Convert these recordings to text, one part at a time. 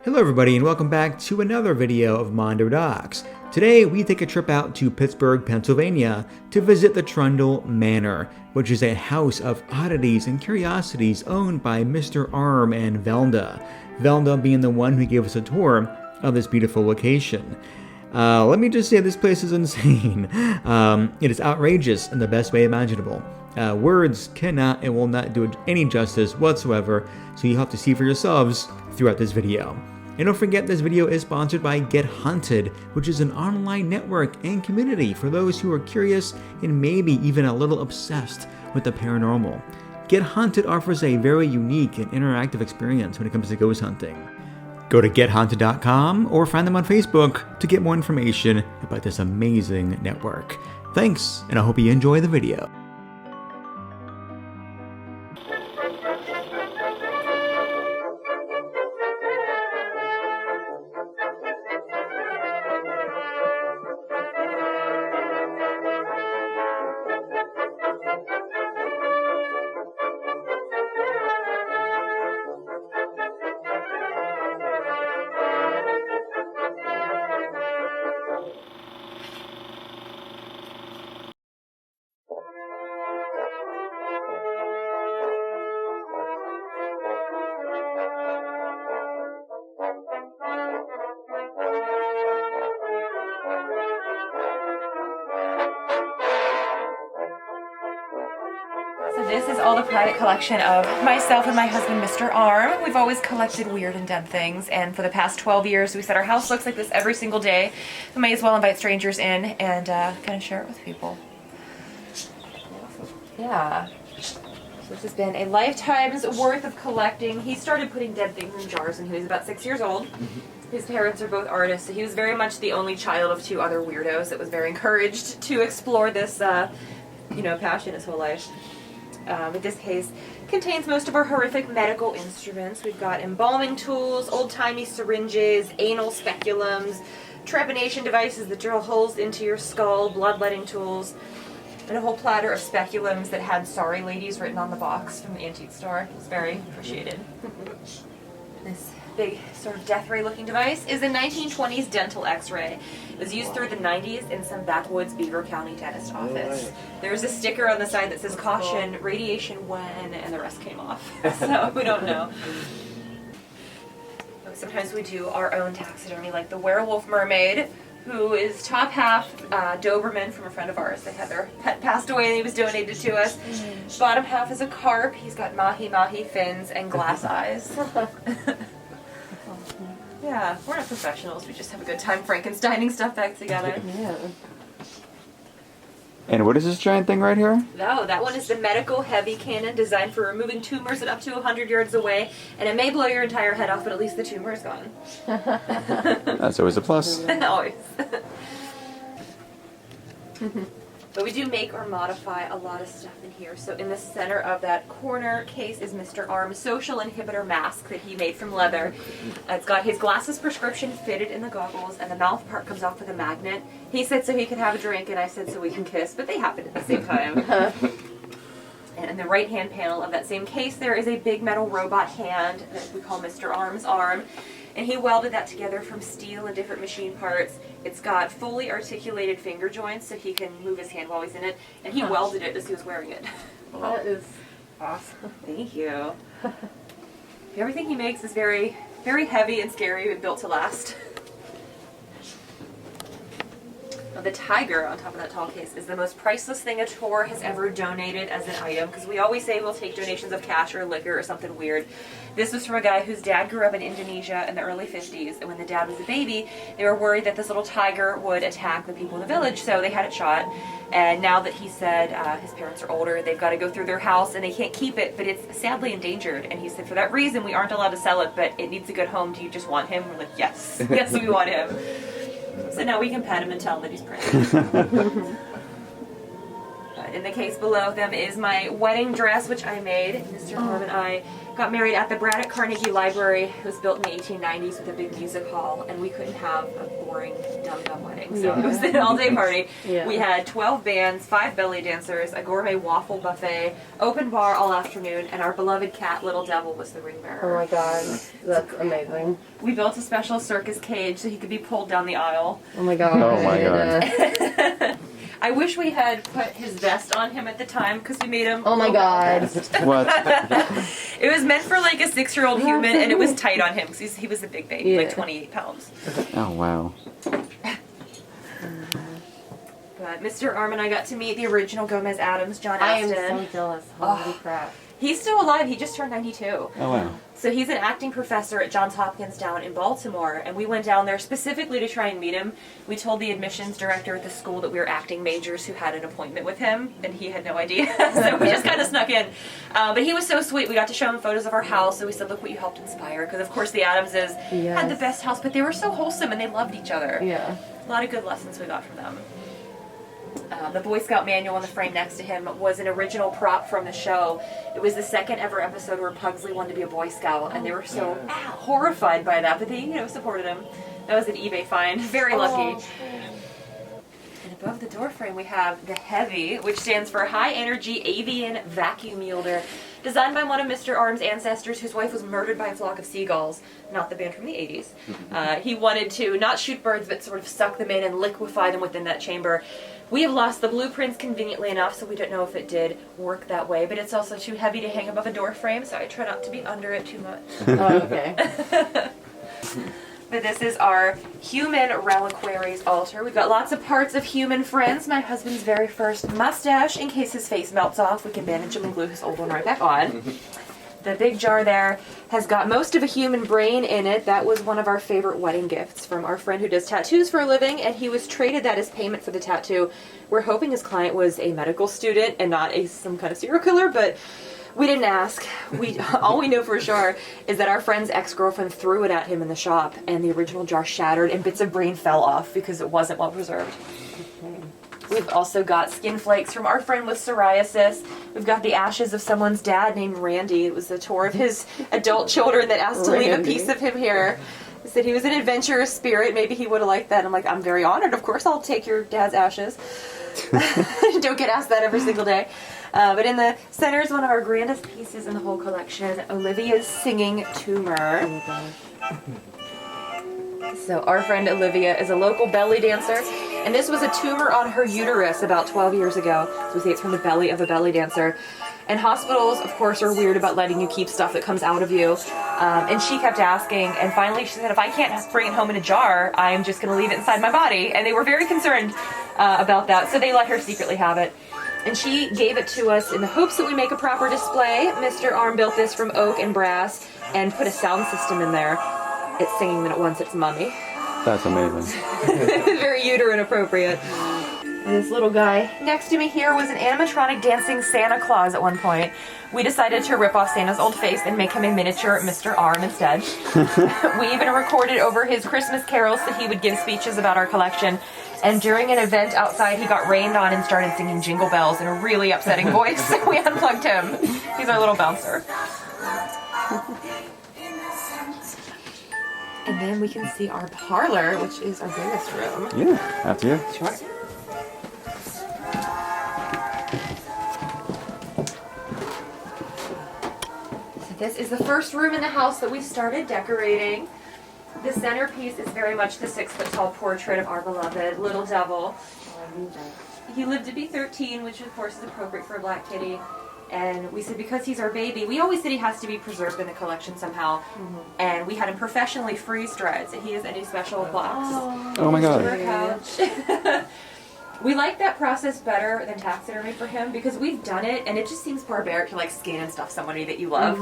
Hello everybody and welcome back to another video of Mondo Docs. Today we take a trip out to Pittsburgh, Pennsylvania to visit the Trundle Manor, which is a house of oddities and curiosities owned by Mr. Arm and Velda. Velda being the one who gave us a tour of this beautiful location. Let me just say this place is insane. It is outrageous in the best way imaginable. Words cannot and will not do it any justice whatsoever, so you'll have to see for yourselves throughout this video. And don't forget, this video is sponsored by Get Haunted, which is an online network and community for those who are curious and maybe even a little obsessed with the paranormal. Get Haunted offers a very unique and interactive experience when it comes to ghost hunting. Go to gethaunted.com or find them on Facebook to get more information about this amazing network. Thanks, and I hope you enjoy the video. So this is all the private collection of myself and my husband, Mr. Arm. We've always collected weird and dead things, and for the past 12 years we said our house looks like this every single day. We may as well invite strangers in and kind of share it with people. Yeah. So this has been a lifetime's worth of collecting. He started putting dead things in jars when he was about 6 years old. His parents are both artists, so he was very much the only child of two other weirdos that was very encouraged to explore this, passion his whole life. But this case contains most of our horrific medical instruments. We've got embalming tools, old-timey syringes, anal speculums, trepanation devices that drill holes into your skull, bloodletting tools, and a whole platter of speculums that had "Sorry Ladies" written on the box from the antique store. It was very appreciated. This big sort of death ray looking device is a 1920s dental x-ray. It was used through the 90s in some backwoods Beaver County dentist office. There's a sticker on the side that says "Caution, radiation when," and the rest came off. So we don't know. Sometimes we do our own taxidermy, like the werewolf mermaid, who is top half Doberman from a friend of ours. They had their pet passed away and he was donated to us. Bottom half is a carp. He's got mahi-mahi fins and glass eyes. Yeah, we're not professionals. We just have a good time Frankensteining stuff back together. Yeah. And what is this giant thing right here? No, that one is the medical heavy cannon designed for removing tumors at up to 100 yards away. And it may blow your entire head off, but at least the tumor is gone. That's always a plus. Always. But we do make or modify a lot of stuff in here. So in the center of that corner case is Mr. Arm's social inhibitor mask that he made from leather. It's got his glasses prescription fitted in the goggles, and the mouth part comes off with a magnet. He said so he could have a drink, and I said so we can kiss, but they happened at the same time. And in the right-hand panel of that same case, there is a big metal robot hand that we call Mr. Arm's arm. And he welded that together from steel and different machine parts. It's got fully articulated finger joints so he can move his hand while he's in it. And he welded it as he was wearing it. That is awesome. Thank you. Everything he makes is very, very heavy and scary and built to last. The tiger on top of that tall case is the most priceless thing a tour has ever donated as an item, because we always say we'll take donations of cash or liquor or something weird. This was from a guy whose dad grew up in Indonesia in the early 50s, and when the dad was a baby, they were worried that this little tiger would attack the people in the village, so they had it shot. And now that he said his parents are older, they've got to go through their house and they can't keep it, but it's sadly endangered. And he said, for that reason, we aren't allowed to sell it, but it needs a good home. Do you just want him? We're like, yes. Yes, we want him. So now we can pet him and tell him that he's pretty. But in the case below them is my wedding dress, which I made. Mr. Norm and I Got married at the Braddock Carnegie Library. It was built in the 1890s with a big music hall, and we couldn't have a boring, dumb wedding, so it was an all-day party. Yeah. We had 12 bands, 5 belly dancers, a gourmet waffle buffet, open bar all afternoon, and our beloved cat, Little Devil, was the ring Oh bearer. my god, that's amazing. We built a special circus cage so he could be pulled down the aisle. Oh my god. Oh my god. I wish we had put his vest on him at the time because we made him. Oh my god. What? It was meant for like a 6-year-old human, and it was tight on him because he was a big baby, Yeah. like 28 pounds. Oh wow. But Mr. Arm and I got to meet the original Gomez Adams, John I am Aston. so jealous. Holy Oh. crap. He's still alive. He just turned 92. Oh wow. So he's an acting professor at Johns Hopkins down in Baltimore, and we went down there specifically to try and meet him. We told the admissions director at the school that we were acting majors who had an appointment with him, and he had no idea. So we just kind of snuck in. But he was so sweet. We got to show him photos of our house, so we said, look what you helped inspire. Because, of course, the Adamses had the Yes. best house, but they were so wholesome, and they loved each other. Yeah. A lot of good lessons we got from them. The Boy Scout manual on the frame next to him was an original prop from the show. It was the second ever episode where Pugsley wanted to be a Boy Scout, and they were so horrified by that, but they, supported him. That was an eBay find. Very lucky. And above the door frame we have the Heavy, which stands for High Energy Avian Vacuum Yielder, designed by one of Mr. Arm's ancestors whose wife was murdered by a flock of seagulls. Not the band from the 80s. He wanted to not shoot birds, but sort of suck them in and liquefy them within that chamber. We have lost the blueprints conveniently enough, so we don't know if it did work that way, but it's also too heavy to hang above a door frame, so I try not to be under it too much. Oh, okay. But this is our human reliquaries altar. We've got lots of parts of human friends. My husband's very first mustache, in case his face melts off, we can bandage him and glue his old one right back on. The big jar there has got most of a human brain in it. That was one of our favorite wedding gifts from our friend who does tattoos for a living, and he was traded that as payment for the tattoo. We're hoping his client was a medical student and not some kind of serial killer, but we didn't ask. All we know for sure is that our friend's ex-girlfriend threw it at him in the shop, and the original jar shattered and bits of brain fell off because it wasn't well preserved. We've also got skin flakes from our friend with psoriasis. We've got the ashes of someone's dad named Randy. It was a tour of his adult children that asked to leave a piece of him here. He said he was an adventurous spirit. Maybe he would have liked that. I'm like, I'm very honored. Of course I'll take your dad's ashes. Don't get asked that every single day. But in the center is one of our grandest pieces in the whole collection, Olivia's singing tumor. So our friend Olivia is a local belly dancer, and this was a tumor on her uterus about 12 years ago. So we say it's from the belly of a belly dancer. And hospitals, of course, are weird about letting you keep stuff that comes out of you. And she kept asking, and finally she said, if I can't bring it home in a jar, I'm just going to leave it inside my body. And they were very concerned about that, so they let her secretly have it. And she gave it to us in the hopes that we make a proper display. Mr. Arm built this from oak and brass and put a sound system in there. It's singing that it wants its mummy. That's amazing. Very uterine appropriate. And this little guy next to me here was an animatronic dancing Santa Claus at one point. We decided to rip off Santa's old face and make him a miniature Mr. Arm instead. We even recorded over his Christmas carols so he would give speeches about our collection. And during an event outside, he got rained on and started singing Jingle Bells in a really upsetting voice. So we unplugged him. He's our little bouncer. And then we can see our parlor, which is our biggest room. Yeah, after you. Sure. So this is the first room in the house that we started decorating. The centerpiece is very much the 6-foot-tall portrait of our beloved Little Devil. He lived to be 13, which of course is appropriate for a black kitty. And we said because he's our baby, we always said he has to be preserved in the collection somehow. And we had him professionally freeze-dried, so he has any special blocks. Oh my god. Our couch. We like that process better than taxidermy for him because we've done it and it just seems barbaric to like skin and stuff somebody that you love.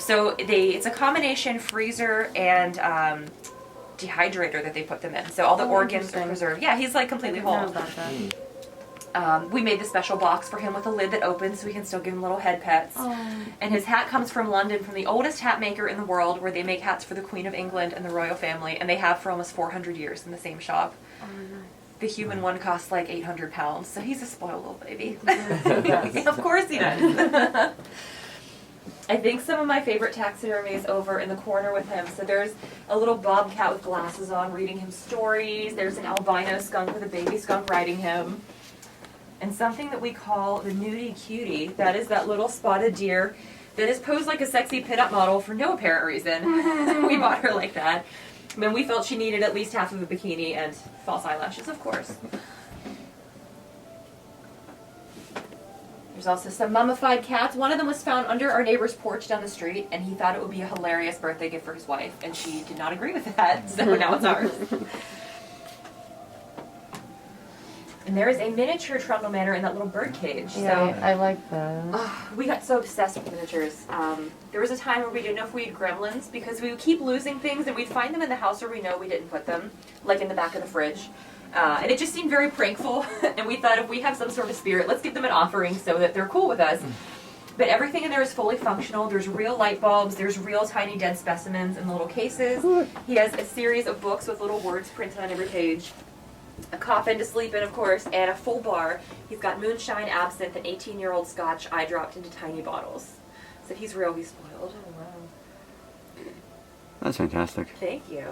So it's a combination freezer and dehydrator that they put them in. So all the organs are preserved. Yeah, he's like completely whole. We made the special box for him with a lid that opens so we can still give him little head pets. And his hat comes from London, from the oldest hat maker in the world, where they make hats for the Queen of England and the royal family, and they have for almost 400 years in the same shop. The human one costs like 800 pounds, so he's a spoiled little baby. Of course he does. I think some of my favorite taxidermy is over in the corner with him. So there's a little bobcat with glasses on reading him stories. There's an albino skunk with a baby skunk riding him. And something that we call the nudie cutie. That is that little spotted deer that is posed like a sexy pinup model for no apparent reason. We bought her like that. When we felt she needed at least half of a bikini and false eyelashes, of course. There's also some mummified cats. One of them was found under our neighbor's porch down the street, and he thought it would be a hilarious birthday gift for his wife, and she did not agree with that, so now it's ours. And there is a miniature Trundle Manor in that little bird cage. Yeah, So I like that. we got so obsessed with miniatures. There was a time where we didn't know if we had gremlins because we would keep losing things and we'd find them in the house where we know we didn't put them, like in the back of the fridge. And it just seemed very prankful, and we thought if we have some sort of spirit, let's give them an offering so that they're cool with us. But everything in there is fully functional. There's real light bulbs, there's real tiny dead specimens in the little cases. He has a series of books with little words printed on every page. A coffin to sleep in, of course, and a full bar. He's got moonshine, absinthe, and 18-year-old scotch eye dropped into tiny bottles. So he's real, he's spoiled. Oh, wow. That's fantastic. Thank you.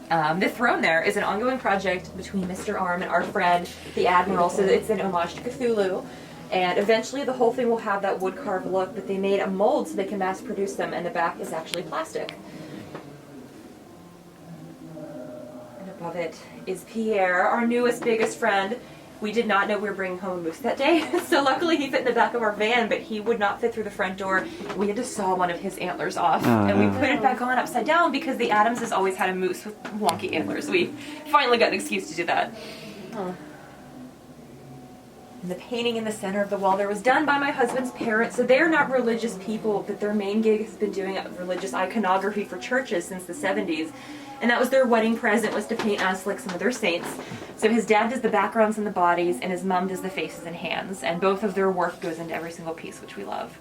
The throne there is an ongoing project between Mr. Arm and our friend, the Admiral, so it's an homage to Cthulhu. And eventually the whole thing will have that wood-carved look, but they made a mold so they can mass-produce them, and the back is actually plastic. Above it is Pierre, our newest, biggest friend. We did not know we were bringing home a moose that day, so luckily he fit in the back of our van, but he would not fit through the front door. We had to saw one of his antlers off, and we put it back on upside down because the Adamses always had a moose with wonky antlers. We finally got an excuse to do that. Huh. And the painting in the center of the wall there was done by my husband's parents, so they're not religious people, but their main gig has been doing religious iconography for churches since the 70s. And that was their wedding present, was to paint us like some of their saints. So his dad does the backgrounds and the bodies, and his mom does the faces and hands. And both of their work goes into every single piece, which we love.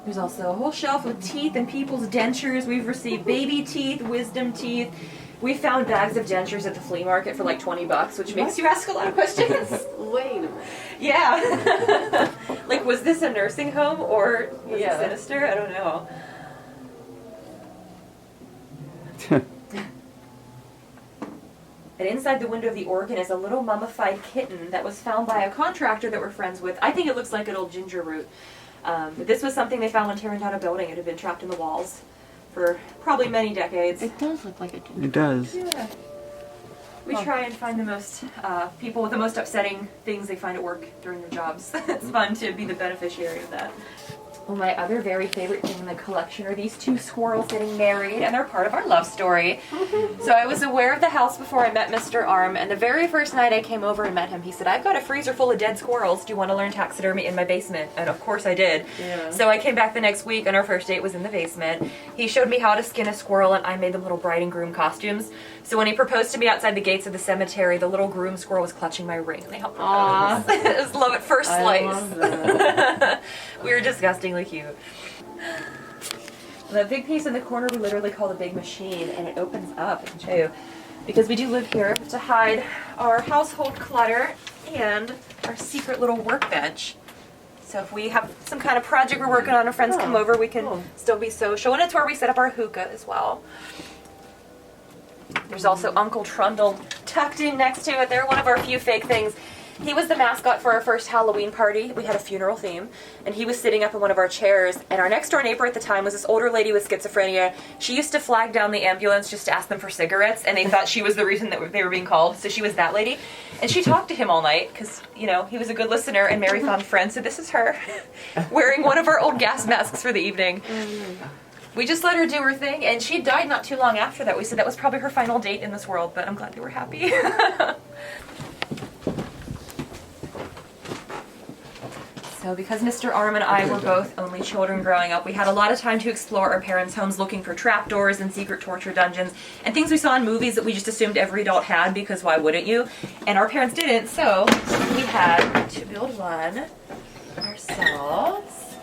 There's also a whole shelf with teeth and people's dentures. We've received baby teeth, wisdom teeth. We found bags of dentures at the flea market for like $20, which makes you ask a lot of questions. Wait a minute. Yeah. Like, was this a nursing home or was it sinister? I don't know. And inside the window of the organ is a little mummified kitten that was found by a contractor that we're friends with. I think it looks like an old ginger root. But this was something they found when tearing down a building. It had been trapped in the walls for probably many decades. It does look like a ginger. It does. Yeah. We try and find the most, people with the most upsetting things they find at work during their jobs. It's fun to be the beneficiary of that. Well, my other very favorite thing in the collection are these two squirrels getting married, and they're part of our love story. So I was aware of the house before I met Mr. Arm, and the very first night I came over and met him, he said, I've got a freezer full of dead squirrels. Do you want to learn taxidermy in my basement? And of course I did. Yeah. So I came back the next week, and our first date was in the basement. He showed me how to skin a squirrel, and I made them little bride and groom costumes. So when he proposed to me outside the gates of the cemetery, the little groom squirrel was clutching my ring, and they helped me. It was love at first slice. I love that. We were disgustingly cute. The big piece in the corner we literally call the big machine, and it opens up, I can show you, because we do live here to hide our household clutter and our secret little workbench. So if we have some kind of project we're working on, our friends come over, we can still be social, and it's where we set up our hookah as well. There's also Uncle Trundle tucked in next to it. They're one of our few fake things. He was the mascot for our first Halloween party. We had a funeral theme, and he was sitting up in one of our chairs, and our next door neighbor at the time was this older lady with schizophrenia. She used to flag down the ambulance just to ask them for cigarettes, and they thought she was the reason that they were being called, so she was that lady. And she talked to him all night, because, you know, he was a good listener and marathon friend, so this is her, wearing one of our old gas masks for the evening. We just let her do her thing, and she died not too long after that. We said that was probably her final date in this world, but I'm glad they were happy. So because Mr. Arm and I were both only children growing up, we had a lot of time to explore our parents' homes looking for trapdoors and secret torture dungeons and things we saw in movies that we just assumed every adult had, because why wouldn't you? And our parents didn't, so we had to build one ourselves.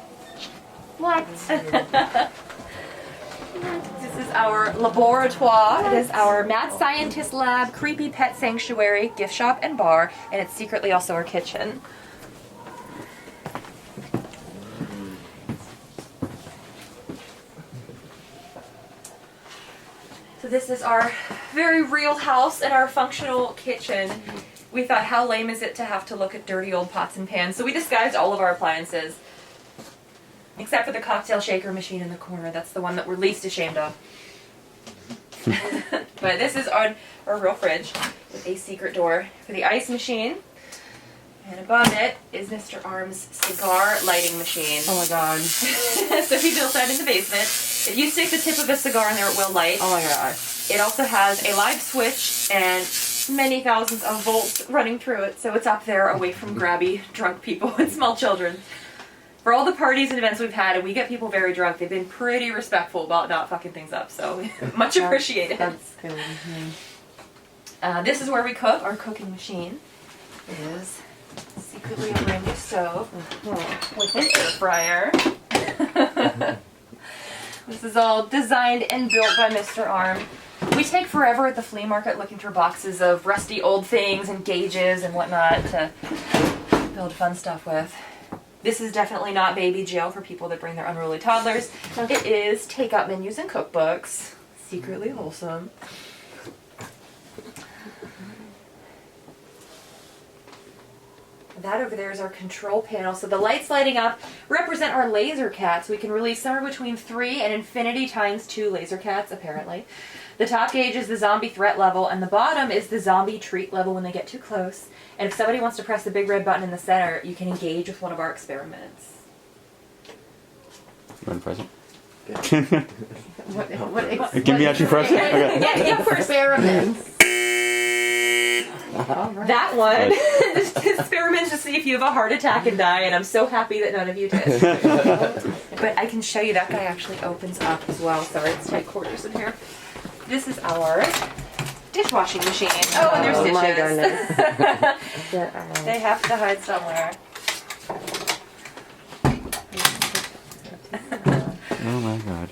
What? This is our laboratoire. It is our mad scientist lab, creepy pet sanctuary, gift shop, and bar, and it's secretly also our kitchen. So this is our very real house and our functional kitchen. We thought, how lame is it to have to look at dirty old pots and pans? So we disguised all of our appliances, except for the cocktail shaker machine in the corner. That's the one that we're least ashamed of. But this is our real fridge with a secret door for the ice machine. And above it is Mr. Arm's cigar lighting machine. Oh my god. So if you built that in the basement, if you stick the tip of a cigar in there, it will light. Oh my god. It also has a live switch and many thousands of volts running through it, so it's up there away from grabby, drunk people and small children. For all the parties and events we've had, and we get people very drunk, they've been pretty respectful about not fucking things up, so much appreciated. That's good. This is where we cook. Our cooking machine is secretly a brand new stove with an air fryer. This is all designed and built by Mr. Arm. We take forever at the flea market looking through boxes of rusty old things and gauges and whatnot to build fun stuff with. This is definitely not baby jail for people that bring their unruly toddlers. It is take-out menus and cookbooks. Secretly wholesome. That over there is our control panel. So the lights lighting up represent our laser cats. We can release somewhere between 3 and infinity times 2 laser cats, apparently. The top gauge is the zombie threat level, and the bottom is the zombie treat level when they get too close. And if somebody wants to press the big red button in the center, you can engage with one of our experiments. You want to press it? What Can we actually press it? Okay. Yeah, of course. Experiments. All right. That one. Experiments to see if you have a heart attack and die, and I'm so happy that none of you did. But I can show you that guy actually opens up as well. Sorry, it's tight quarters in here. This is our dishwashing machine. Oh, and there's dishes. My goodness. They have to hide somewhere. Oh my god.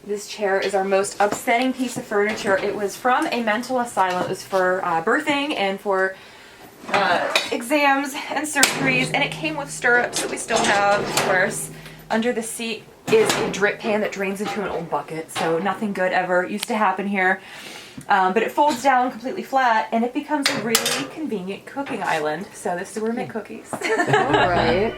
This chair is our most upsetting piece of furniture. It was from a mental asylum. It was for birthing and for exams and surgeries, and it came with stirrups that we still have, of course. Under the seat is a drip pan that drains into an old bucket, so nothing good ever used to happen here. But it folds down completely flat, and it becomes a really convenient cooking island. So this is where we make cookies. All right.